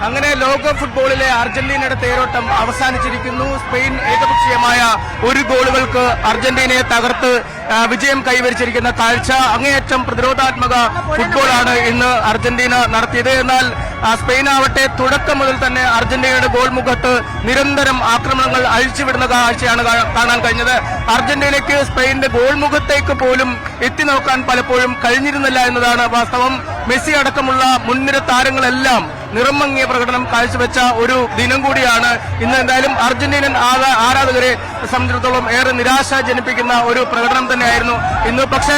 അങ്ങനെ ലോക ഫുട്ബോളിലെ അർജന്റീനയുടെ തേരോട്ടം അവസാനിച്ചിരിക്കുന്നു. സ്പെയിൻ ഏകപക്ഷീയമായ 1 ഗോളുകൾക്ക് അർജന്റീനയെ തകർത്ത് വിജയം കൈവരിച്ചിരിക്കുന്ന കാഴ്ച. അങ്ങേയറ്റം പ്രതിരോധാത്മക ഫുട്ബോളാണ് ഇന്ന് അർജന്റീന നടത്തിയത്. എന്നാൽ സ്പെയിൻ ആവട്ടെ തുടക്കം മുതൽ തന്നെ അർജന്റീനയുടെ ഗോൾ മുഖത്ത് നിരന്തരം ആക്രമണങ്ങൾ അഴിച്ചുവിടുന്ന കാഴ്ചയാണ് കാണാൻ കഴിഞ്ഞത്. അർജന്റീനയ്ക്ക് സ്പെയിന്റെ ഗോൾ മുഖത്തേക്ക് പോലും എത്തി നോക്കാൻ പലപ്പോഴും കഴിഞ്ഞിരുന്നില്ല എന്നതാണ് വാസ്തവം. മെസ്സി അടക്കമുള്ള മുൻനിര താരങ്ങളെല്ലാം നിറമങ്ങിയ പ്രകടനം കാഴ്ചവെച്ച ഒരു ദിനം കൂടിയാണ് ഇന്ന്. എന്തായാലും അർജന്റീനൻ ആരാധകരെ സംബന്ധിച്ചിടത്തോളം ഏറെ നിരാശ ജനിപ്പിക്കുന്ന ഒരു പ്രകടനം തന്നെയായിരുന്നു ഇന്ന്. പക്ഷേ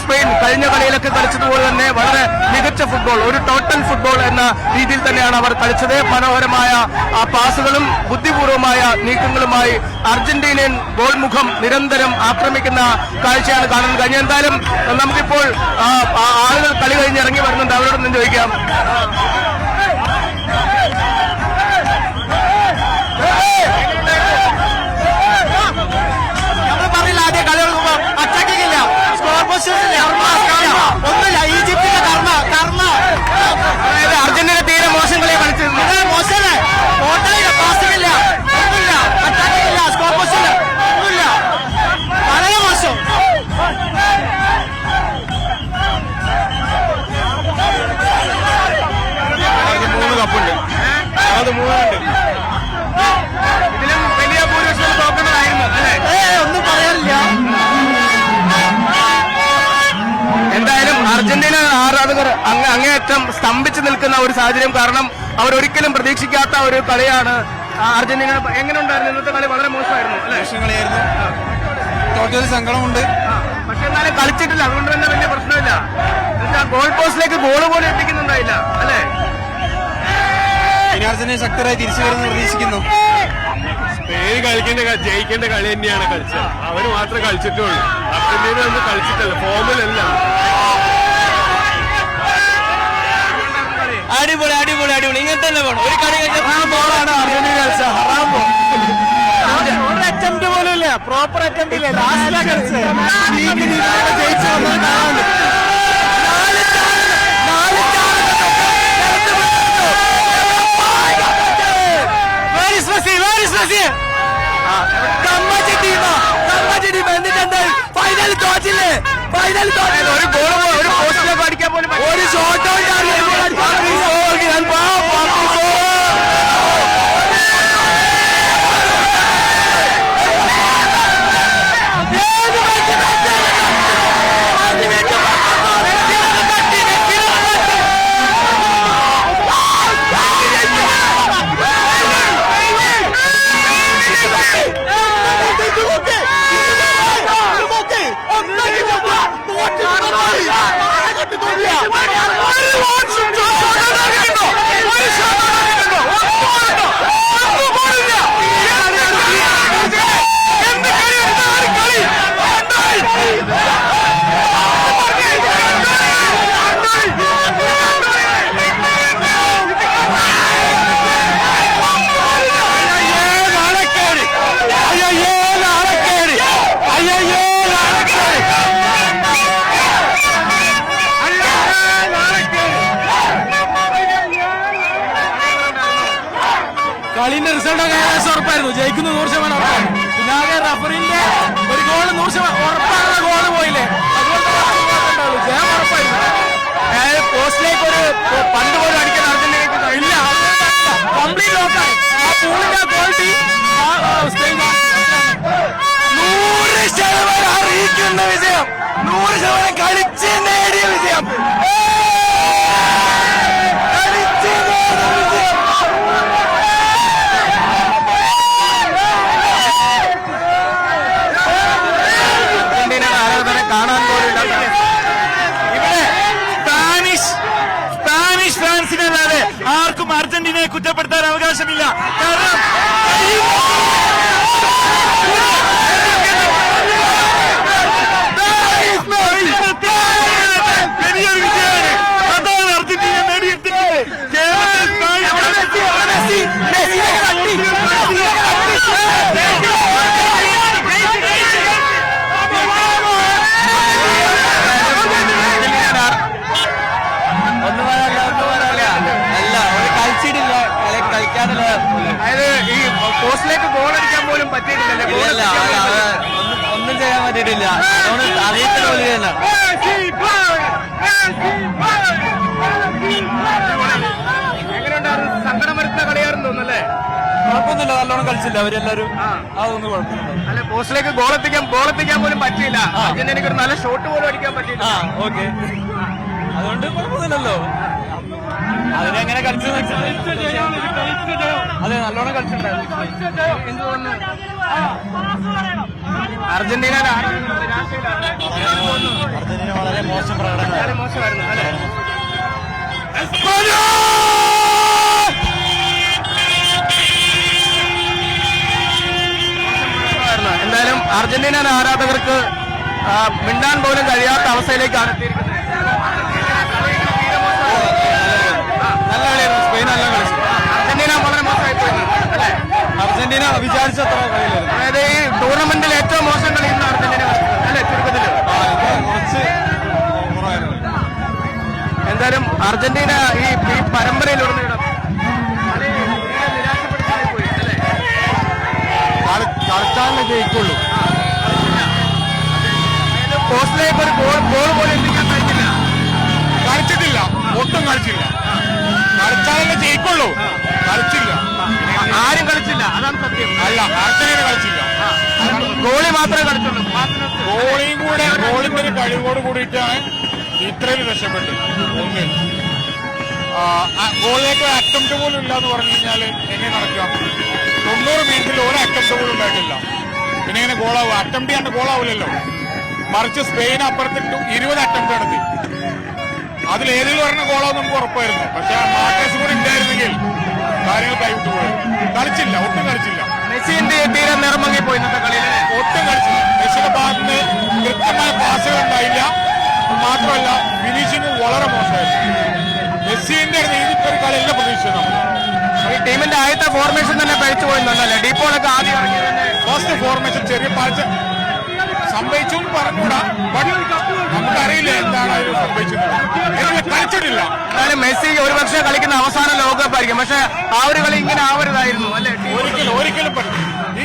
സ്പെയിൻ കഴിഞ്ഞ കളിയിലൊക്കെ കളിച്ചതുപോലെ തന്നെ വളരെ മികച്ച ഫുട്ബോൾ, ഒരു ടോട്ടൽ ഫുട്ബോൾ എന്ന രീതിയിൽ തന്നെയാണ് അവർ കളിച്ചത്. മനോഹരമായ പാസുകളും ബുദ്ധിപൂർവമായ നീക്കങ്ങളുമായി അർജന്റീനിയൻ ഗോൾ മുഖം നിരന്തരം ആക്രമിക്കുന്ന കാഴ്ചയാണ് കാണാൻ കഴിഞ്ഞത്. എന്തായാലും നമുക്കിപ്പോൾ ആളുകൾ കളി കഴിഞ്ഞ് ഇറങ്ങി വരുന്നുണ്ട്, അവരോടൊന്നും ചോദിക്കാം. ഒന്നുമില്ല, ഈജിപ്തിന്റെ കർമ്മ അതായത് അർജന്റീന തീരെ മോശം കളിയെ കളിച്ചത്. മോശമല്ലേ, ഓട്ടമില്ല, പാസില്ല, ഒന്നുമില്ല, അറ്റാക്കില്ല, സ്കോർ പോസ്റ്റില്ല, ഒന്നുമില്ല, വളരെ മോശം. കപ്പുണ്ട്, അത് 3 ഇതിലും വലിയ ഭൂരിപക്ഷം തോക്കുന്നതായിരുന്നു അല്ലേ? ഒന്നും പറയാനില്ല. എന്തായാലും അർജന്റീന ആരാധകർ അങ്ങേയറ്റം സ്തംഭിച്ചു നിൽക്കുന്ന ഒരു സാഹചര്യം. കാരണം അവരൊരിക്കലും പ്രതീക്ഷിക്കാത്ത ഒരു കളിയാണ് അർജന്റീന. എങ്ങനെ ഉണ്ടായിരുന്നു ഇന്നത്തെ കളി? വളരെ മോശമായിരുന്നു അല്ലേ? കളിയായിരുന്നു, തോറ്റൊരു സങ്കടമുണ്ട്. പക്ഷെ എന്നാലും കളിച്ചിട്ടില്ല, അതുകൊണ്ട് തന്നെ വലിയ പ്രശ്നമില്ല. ഗോൾ പോസ്റ്റിലേക്ക് ഗോൾ പോലും എത്തിക്കുന്നുണ്ടായില്ല അല്ലേ? ഇനി അർജന്റീന ശക്തരായി തിരിച്ചു വരുമെന്ന് പ്രതീക്ഷിക്കുന്നു. സ്പെയിൻ ജയിക്കേണ്ട കളി തന്നെയാണ് കളിച്ചത്. അവര് മാത്രമേ കളിച്ചിട്ടുള്ളൂ. അർജന്റീന ഒന്നും കളിച്ചിട്ടല്ല, ഫോമിലല്ല. അടിപൊളി അടിപൊളി അടിപൊളി, ഇങ്ങനെ തന്നെ വേണം. ഒരു കളി ബോളാണ് അർജന്റീന കളിച്ചത്. ഹറാം അറ്റംപ്റ്റ് പോലും ഇല്ല, പ്രോപ്പർ അറ്റംപ്റ്റ് ഇല്ല. ലാസ്റ്റിലാ കളിച്ചത്. ജയിച്ചു വന്നത് കാണാൻ ഫൈനൽ തോറ്റില്ലേ? ഫൈനൽ ഒരു ഗോൾ ഒരു പോസ്റ്റിലേക്ക് അടിക്കാൻ പോലും ഒരു ഷോട്ട് കളിന്റെ റിസൾട്ട് ഏകദേശം ഉറപ്പായിരുന്നു. ജയിക്കുന്ന 100% ഉറപ്പായിരുന്നു. പിന്നെ ആകെ റഫറിന്റെ ഒരു ഗോള് 100% ഉറപ്പാകുന്ന ഗോള് പോയില്ലേ, അതുകൊണ്ട് ജയം ഉറപ്പായിരുന്നു. പോസ്റ്റിലേക്ക് ഒരു പന്ത് പോലും അടിക്കാൻ അർജന്റീനയ്ക്ക് ഇല്ല, കംപ്ലീറ്റ് ലോക്കായി. ആ പൂളിന്റെ ക്വാളിറ്റി 100% അറിയിക്കുന്ന വിജയം, 100% കളിച്ച് നേടിയ വിജയം. കാണാൻ പോലും ഇവിടെ സ്പാനിഷ് ഫാൻസിനല്ലാതെ ആർക്കും അർജന്റീനയെ കുറ്റപ്പെടുത്താൻ അവകാശമില്ല. കാരണം വലിയൊരു വിജയമാണ്. അതാണ് അർജന്റീന നേടിയെടുത്തിട്ടുള്ളത്. ഒന്നും പറയാനില്ല. അല്ല, ഒരു കളിച്ചിട്ടില്ല. പോസ്റ്റിലേക്ക് ഗോൾ അടിക്കാൻ പോലും പറ്റിയിട്ടില്ലല്ലേ? ഗോൾ ഒന്നും ചെയ്യാൻ പറ്റിയിട്ടില്ല. അതുകൊണ്ട് അറിയത്തില്ല. എങ്ങനെയുണ്ടായിരുന്നു? സങ്കടം വരുന്ന കളിയായിരുന്നു തോന്നുന്നല്ലേ? കുഴപ്പമൊന്നുമില്ല, നല്ലോണം കളിച്ചില്ല അവരെല്ലാരും. അതൊന്നും കുഴപ്പമില്ല. അല്ലെ, പോസ്റ്റിലേക്ക് ഗോൾ എത്തിക്കാൻ പോലും പറ്റിയില്ല. അർജന്റീനയ്ക്ക് ഒരു നല്ല ഷോട്ട് പോലും അടിക്കാൻ പറ്റിയില്ല. ഓക്കെ, അതുകൊണ്ട് കുഴപ്പമൊന്നുമില്ലല്ലോ. അതിനെങ്ങനെ കളിച്ചു? അതെ, നല്ലോണം കളിച്ചിട്ടുണ്ടായിരുന്നു. എന്ത് തോന്നുന്നു? അർജന്റീന അർജന്റീന വളരെ മോശം പ്രകടനം. മോശമായിരുന്നു അല്ലെ? എന്തായാലും അർജന്റീന ആരാധകർക്ക് മിണ്ടാൻ പോലും കഴിയാത്ത അവസ്ഥയിലേക്കാണ് എത്തിയിരിക്കുന്നത്. നല്ല കളിയായിരുന്നു. സ്പെയിൻ നല്ല കളിച്ചു. അർജന്റീന വളരെ മോശമായി പോയിരുന്നു അല്ലെ? അർജന്റീന വിചാരിച്ചത്ര കളിയിലായിരുന്നു. അതായത് ഈ ടൂർണമെന്റിൽ ഏറ്റവും മോശം കളി ഇന്ന് അർജന്റീന കളിച്ചത് അല്ലെ? ചുരുക്കത്തില് കുറച്ച് കുറവായിരുന്നു. എന്തായാലും അർജന്റീന ഈ പരമ്പരയിലുടനീളം കളി നിരാശപ്പെടുത്താൻ പോയി അല്ലെ? കളിച്ചാലേ ജയിക്കുള്ളൂ. പോസ്റ്റിലേക്ക് ഒരു ഗോൾ പോലും എത്തിക്കാൻ കഴിഞ്ഞില്ല. കളിച്ചിട്ടില്ല, ഒട്ടും കളിച്ചില്ല. കളിച്ചാലല്ലേ ജയിക്കുള്ളൂ. കളിച്ചില്ല, ആരും കളിച്ചില്ല, അതാണ് സത്യം. അല്ല, അർജന്റീന കളിച്ചില്ല. ഗോളി മാത്രമേ കളിച്ചുള്ളൂ. ഗോളിന്റെ ഒരു കഴിവോട് കൂടിയിട്ടാണ് ഇത്രയും രക്ഷപ്പെട്ടത്. ഒന്ന് ഗോളിലേക്ക് അറ്റംപ്റ്റ് പോലും ഇല്ല എന്ന് പറഞ്ഞു കഴിഞ്ഞാൽ എങ്ങനെ നടക്കാം? 90 മിനിറ്റിൽ ഒരു അറ്റംപ്റ്റ് പോലും ഉണ്ടായിട്ടില്ല. പിന്നെ എങ്ങനെ ഗോളാവും? അറ്റംപ്റ്റ് ചെയ്യാണ്ട് ഗോളാവില്ലല്ലോ. മറിച്ച് സ്പെയിൻ അപ്പുറത്തിട്ട് 20 അറ്റംപ്റ്റ് നടത്തി. അതിലേതെങ്കിലും ഒരെണ്ണം ഗോളാവും നമുക്ക് ഉറപ്പായിരുന്നു. പക്ഷെ ആ മാർക്കസ് കൂടി ഉണ്ടായിരുന്നെങ്കിൽ കാര്യങ്ങൾ കൈവിട്ടു പോയി. കളിച്ചില്ല, ഒട്ടും കളിച്ചില്ല. മെസ്സിന്റെ തീരെ നിറമങ്ങി പോയി ഇന്നത്തെ കളിയിൽ. ഒട്ടും കളിച്ചില്ല. മെസ്സിയുടെ ഭാഗത്ത് നിന്ന് കൃത്യമായ പാസുകൾ ഉണ്ടായില്ല. മാത്രമല്ല, ഫിനിഷിംഗ് വളരെ മോശമായിരുന്നു. മെസ്സിന്റെ രീതിക്കൊരു കളിയല്ല പ്രതീക്ഷിച്ചത്. ഈ ടീമിന്റെ ആദ്യത്തെ ഫോർമേഷൻ തന്നെ പഴിച്ചു പോയിന്നല്ലേ? ഡീപ്പോളൊക്കെ ആദ്യം ഇറങ്ങി തന്നെ ഫസ്റ്റ് ഫോർമേഷൻ ചെറിയ പാഴ്ച സംഭവിച്ചു പറഞ്ഞൂടാ. നമുക്കറിയില്ല എന്താണ് അതിൽ സംഭവിച്ചത്. കളിച്ചിട്ടില്ല. എന്നാലും മെസ്സി ഒരുപക്ഷെ കളിക്കുന്ന അവസാന ലോകകപ്പ് ആയിരിക്കും. പക്ഷെ ആ ഒരു കളി ഇങ്ങനെ ആവരുതായിരുന്നു അല്ലെ? ഒരിക്കലും പറ്റില്ല.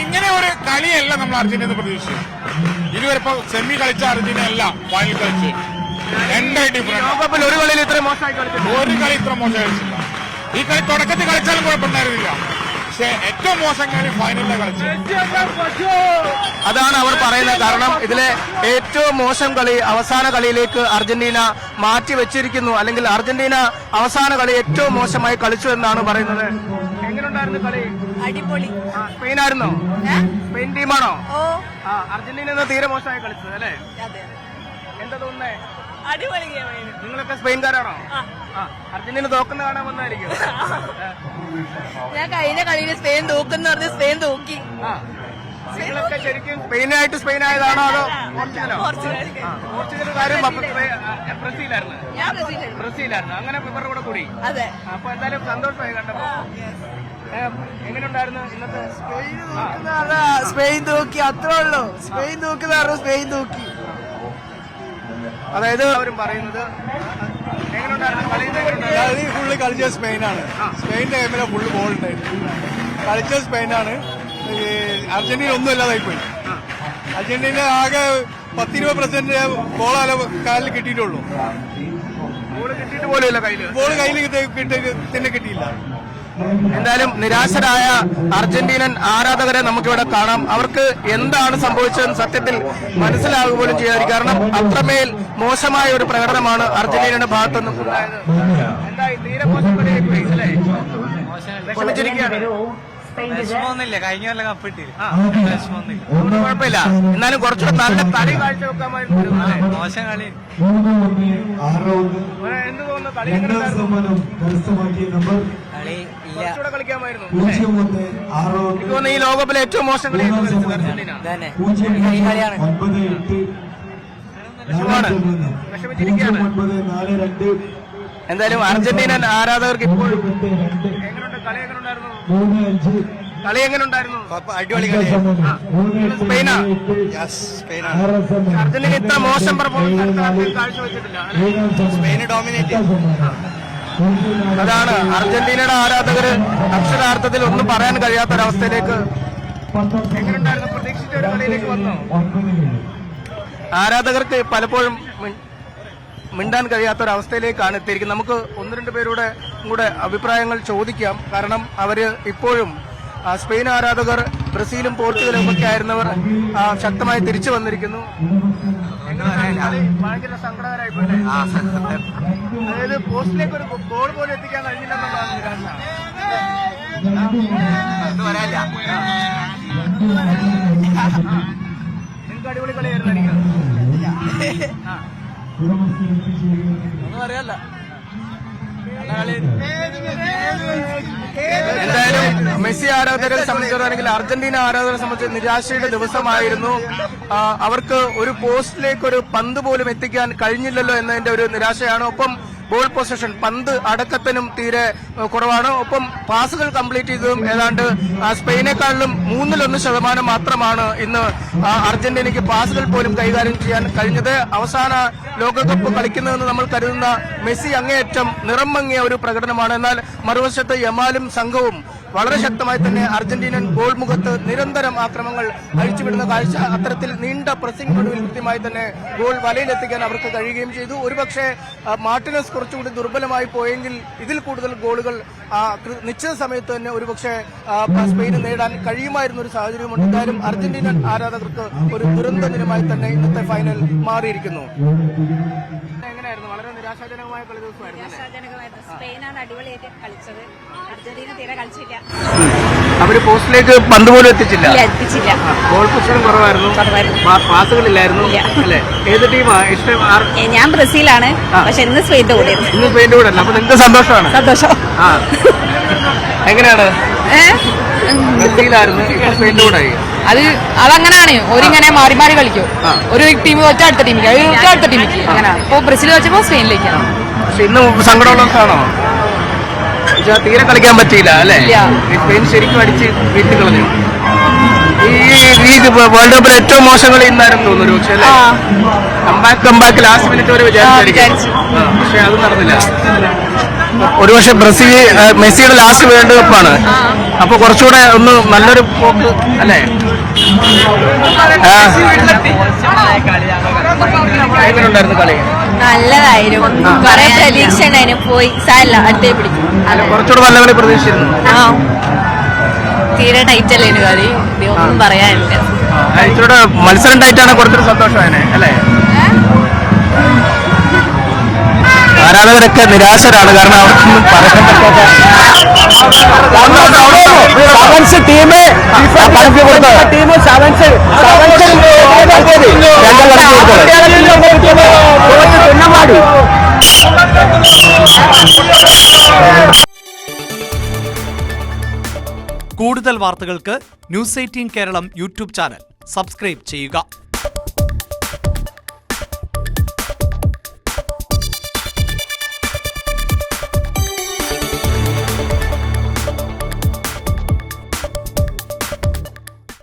ഇങ്ങനെ ഒരു കളിയല്ല നമ്മൾ അർജന്റീന പ്രതീക്ഷിച്ചത്. ഇതുവരെ ഇപ്പൊ സെമി കളിച്ച അർജന്റീന അല്ല ഫൈനൽ കളിച്ച്. ഡിഫറൻസ്. ലോകകപ്പിൽ ഒരു കളിയിൽ ഇത്ര മോശമായി കളിച്ചില്ല. ഒരു കളി ഇത്ര മോശം കളിച്ചില്ല. ഈ കളി തുടക്കത്തിൽ കളിച്ചാലും കുഴപ്പമുണ്ടായിരുന്നില്ല. പക്ഷെ ഏറ്റവും മോശം കളി ഫൈനലിലെ കളിച്ചു. അതാണ് അവർ പറയുന്നത്. കാരണം ഇതിലെ ഏറ്റവും മോശം കളി അവസാന കളിയിലേക്ക് അർജന്റീന മാറ്റി വെച്ചിരിക്കുന്നു. അല്ലെങ്കിൽ അർജന്റീന അവസാന കളി ഏറ്റവും മോശമായി കളിച്ചു എന്നാണ് പറയുന്നത്. എങ്ങനെയുണ്ടായിരുന്നു കളി? അടിപൊളി. സ്പെയിൻ ആയിരുന്നോ? സ്പെയിൻ ടീമാണോ? ഓ, അർജന്റീന തീരെ മോശമായി കളിച്ചത് അല്ലേ? അതെ, എന്താ തോന്നുന്നേ? അടിപൊളി ഗെയിമായിരുന്നു. നിങ്ങളൊക്കെ സ്പെയിൻകാരാണോ? അർജന്റീന തോക്കുന്ന കാണാൻ വന്നായിരിക്കും. ഞാൻ കഴിഞ്ഞ കളിയിൽ സ്പെയിൻ തോക്കുന്ന പറഞ്ഞ് സ്പെയിൻ തോക്കി. നിങ്ങളൊക്കെ ശരിക്കും സ്പെയിൻ ആയതാണോ അതോ പോർച്ചുഗലോ? പോർച്ചുഗലുകാരും ബ്രസീലായിരുന്നു. ഞാൻ ബ്രസീലായിരുന്നു. ബ്രസീലായിരുന്നു. അങ്ങനെ ഇവരുടെ കൂടെ കൂടി. അതെ, അപ്പൊ എന്തായാലും സന്തോഷമായി കണ്ടപ്പോ. എങ്ങനെയുണ്ടായിരുന്നു ഇന്നത്തെ? സ്പെയിൻ തൂക്കി, അത്രേ ഉള്ളൂ. സ്പെയിൻ തൂക്കുന്ന സ്പെയിൻ തൂക്കി. അതായത് അവരും പറയുന്നത് എങ്ങനെയുണ്ടായിരുന്നു കളി? ഫുള്ള് കളിച്ച സ്പെയിനാണ്. സ്പെയിന്റെ ഗെയിമിലെ ഫുള്ള് ഗോൾ ഉണ്ടായിരുന്നു. കളിച്ച സ്പെയിനാണ്. അർജന്റീന ഒന്നും ഇല്ലാതായി പോയി. അർജന്റീന ആകെ 10-20% ഗോളാല കാലിൽ കിട്ടിയിട്ടുള്ളൂ. ഗോള് കിട്ടിയിട്ട് പോലുമില്ല കയ്യില്. ഗോൾ കയ്യിൽ തന്നെ കിട്ടിയില്ല. എന്തായാലും നിരാശരായ അർജന്റീനൻ ആരാധകരെ നമുക്കിവിടെ കാണാം. അവർക്ക് എന്താണ് സംഭവിച്ചതെന്ന് സത്യത്തിൽ മനസ്സിലാകുക പോലും ചെയ്യാതെ. കാരണം അത്രമേൽ മോശമായ ഒരു പ്രകടനമാണ് അർജന്റീനയുടെ ഭാഗത്തുനിന്നും ഉണ്ടായത്. എന്തായി? തീരെ മോശം കളിയായിപ്പോയി അല്ലേ? വിഷമിച്ചിരിക്കുകയാണ്. വിഷമമൊന്നുമില്ല. കഴിഞ്ഞ കൊല്ലം കപ്പിട്ടില്ല. വിഷമമൊന്നുമില്ല. അതുകൊണ്ട് കുഴപ്പമില്ല. എന്നാലും കുറച്ചുകൂടെ നല്ല കളി കാഴ്ചവെക്കാമായിരുന്നു. മോശം കളി. എന്ത് തോന്നുന്നു? കളി എങ്ങനെയുണ്ടായിരുന്നു? കുറച്ചുകൂടെ കളിക്കാമായിരുന്നു. എനിക്ക് തോന്നുന്നു ഈ ലോകകപ്പിലെ ഏറ്റവും മോശം കളി അർജന്റീന. വിഷമിച്ചിരിക്കുകയാണ്. എന്തായാലും അർജന്റീനൻ ആരാധകർക്ക് ഇപ്പോൾ എങ്ങനെയുണ്ട്? കളി എങ്ങനെയുണ്ടായിരുന്നു? കളി എങ്ങനെയുണ്ടായിരുന്നു? അടിപൊളി കളി. സ്പെയിനാ? സ്പെയിനാണ്. അർജന്റീന ഇത്ര മോശം പെർഫോമൻസ് കാഴ്ചവെച്ചിട്ടില്ല. Spain dominate. അതാണ് അർജന്റീനയുടെ ആരാധകര് അക്ഷരാർത്ഥത്തിൽ ഒന്നും പറയാൻ കഴിയാത്തൊരവസ്ഥയിലേക്ക്. എങ്ങനെയുണ്ടായിരുന്നു? പ്രതീക്ഷിച്ച ഒരു കളിയിലേക്ക് വന്നോ? ആരാധകർക്ക് പലപ്പോഴും മിണ്ടാൻ കഴിയാത്തൊരവസ്ഥയിലേക്കാണ് എത്തിയിരിക്കുന്നത്. നമുക്ക് ഒന്ന് രണ്ട് പേരുടെ കൂടെ അഭിപ്രായങ്ങൾ ചോദിക്കാം. കാരണം അവര് ഇപ്പോഴും സ്പെയിൻ ആരാധകർ ബ്രസീലും പോർച്ചുഗലും ഒക്കെ ആയിരുന്നവർ ശക്തമായി തിരിച്ചു വന്നിരിക്കുന്നു. ഭയങ്കര സങ്കടകരമായി പോലെ. അതായത് പോസ്റ്റിലേക്ക് ഒരു ഗോൾ പോലും എത്തിക്കാൻ കഴിഞ്ഞില്ലെന്നുള്ളതാണ് നിരാശ. നിങ്ങൾക്ക് അടിപൊളി കളിയായിരുന്നു ഒന്നും അറിയാല്ല. എന്തായാലും മെസ്സി ആരാധകരെ സംബന്ധിച്ചിടത്താണെങ്കിൽ അർജന്റീന ആരാധകരെ സംബന്ധിച്ച് നിരാശയുടെ ദിവസമായിരുന്നു. അവർക്ക് ഒരു പോസ്റ്റിലേക്ക് ഒരു പന്ത് പോലും എത്തിക്കാൻ കഴിഞ്ഞില്ലല്ലോ എന്നതിന്റെ ഒരു നിരാശയാണ്. ഒപ്പം ബോൾ പൊസിഷൻ പന്ത് അടക്കത്തിനും തീരെ കുറവാണ്. ഒപ്പം പാസുകൾ കംപ്ലീറ്റ് ചെയ്തതും ഏതാണ്ട് സ്പെയിനേക്കാളിലും 1% മാത്രമാണ് ഇന്ന് അർജന്റീനയ്ക്ക് പാസുകൾ പോലും കൈകാര്യം ചെയ്യാൻ കഴിഞ്ഞത്. അവസാന ലോകകപ്പ് കളിക്കുന്നതെന്ന് നമ്മൾ കരുതുന്ന മെസ്സി അങ്ങേയറ്റം നിറം മങ്ങിയ ഒരു പ്രകടനമാണ്. എന്നാൽ മറുവശത്ത് യമാലും സംഘവും വളരെ ശക്തമായി തന്നെ അർജന്റീനൻ ഗോൾ മുഖത്ത് നിരന്തരം ആക്രമങ്ങൾ അഴിച്ചുവിടുന്ന കാഴ്ച. അത്തരത്തിൽ നീണ്ട പ്രസിംഗ് ഒടുവിൽ കൃത്യമായി തന്നെ ഗോൾ വലയിലെത്തിക്കാൻ അവർക്ക് കഴിയുകയും ചെയ്തു. ഒരുപക്ഷെ മാർട്ടിനസ് കുറച്ചുകൂടി ദുർബലമായി പോയെങ്കിൽ ഇതിൽ കൂടുതൽ ഗോളുകൾ നിശ്ചിത സമയത്ത് തന്നെ ഒരുപക്ഷെ സ്പെയിന് നേടാൻ കഴിയുമായിരുന്ന ഒരു സാഹചര്യമുണ്ട്. എന്തായാലും അർജന്റീനൻ ആരാധകർക്ക് ഒരു ദുരന്ത ദിനമായി തന്നെ ഇന്നത്തെ ഫൈനൽ മാറിയിരിക്കുന്നു. എങ്ങനെയായിരുന്നു? വളരെ നിരാശാജനകമായ കളി ദിവസമായിരുന്നു. സ്പെയിനാണ് അടിപൊളിയായിട്ട് കളിച്ചത്. അർജന്റീന തീരെ കളിച്ചില്ല. അവര് പോസ്റ്റിലേക്ക് പന്ത് പോലും എത്തിച്ചില്ല. ഗോൾ പൊസിഷൻ കുറവായിരുന്നു. പാസുകളില്ലായിരുന്നു അല്ലെ? ഏത് ടീമാണ് ഇഷ്ടം? ഞാൻ ബ്രസീലാണ്, പക്ഷെ ഇന്ന് സ്പെയിന്റെ കൂടെ. ഇന്ന് സ്പെയിന്റെ കൂടെ അല്ല. അപ്പൊ നിങ്ങൾക്ക് സന്തോഷമാണ്? സന്തോഷം. എങ്ങനെയാണ്? ബ്രസീലായിരുന്നു, ഇപ്പൊ സ്പെയിന്റെ കൂടെ ആയി. അതങ്ങനെയാണ്. ഒരിങ്ങനെ മാറി മാറി കളിക്കും. ഒരു ടീം വെച്ചാൽ അടുത്ത ടീമിക്ക്, അടുത്ത ടീമിക്ക് അങ്ങനെയാണ്. ഇപ്പൊ ബ്രസീൽ വെച്ചപ്പോ സ്പെയിനിലേക്കാണ്. പക്ഷെ ഇന്ന് സങ്കടമുള്ള ദിവസമാണോ? തീരെ കളിക്കാൻ പറ്റിയില്ല അല്ലെ? സ്പെയിൻ ശരിക്കും അടിച്ച് വീട്ടിൽ കളഞ്ഞു. ഈ വേൾഡ് കപ്പിൽ ഏറ്റവും മോശം കളി ഇന്നായിരുന്നു തോന്നുന്നു പക്ഷെ അല്ലേ? കമ്പാക്ക് ലാസ്റ്റ് മിനിറ്റ് വരെ വിചാരിച്ചു. പക്ഷെ അത് നടന്നില്ല. ഒരുപക്ഷെ മെസ്സിയുടെ ലാസ്റ്റ് വേൾഡ് കപ്പാണ്. അപ്പൊ കുറച്ചുകൂടെ ഒന്ന് നല്ലൊരു പോക്ക് അല്ലേ? എങ്ങനെയുണ്ടായിരുന്നു കളി? നല്ലതായിരുന്നു. കുറെ പ്രതീക്ഷ ഉണ്ടായിരുന്നു. പോയി സാരില്ല, അടുത്തേ പിടിക്കും. കുറച്ചുകൂടെ നല്ല കളി പ്രതീക്ഷിച്ചിരുന്നു. തീരെ ടൈറ്റ് അല്ലേ കളി? ഒന്നും പറയാനില്ല. ഇച്ചിരൂടെ മത്സരം ടൈറ്റാണ് കുറച്ചൊരു സന്തോഷമാണ് അല്ലേ? ആരാധകരൊക്കെ നിരാശരാണ്. കാരണം അവർക്കൊന്നും പറയാൻ കൂടുതൽ വാർത്തകൾക്ക് news 18 Keralam YouTube channel subscribe ചെയ്യുക.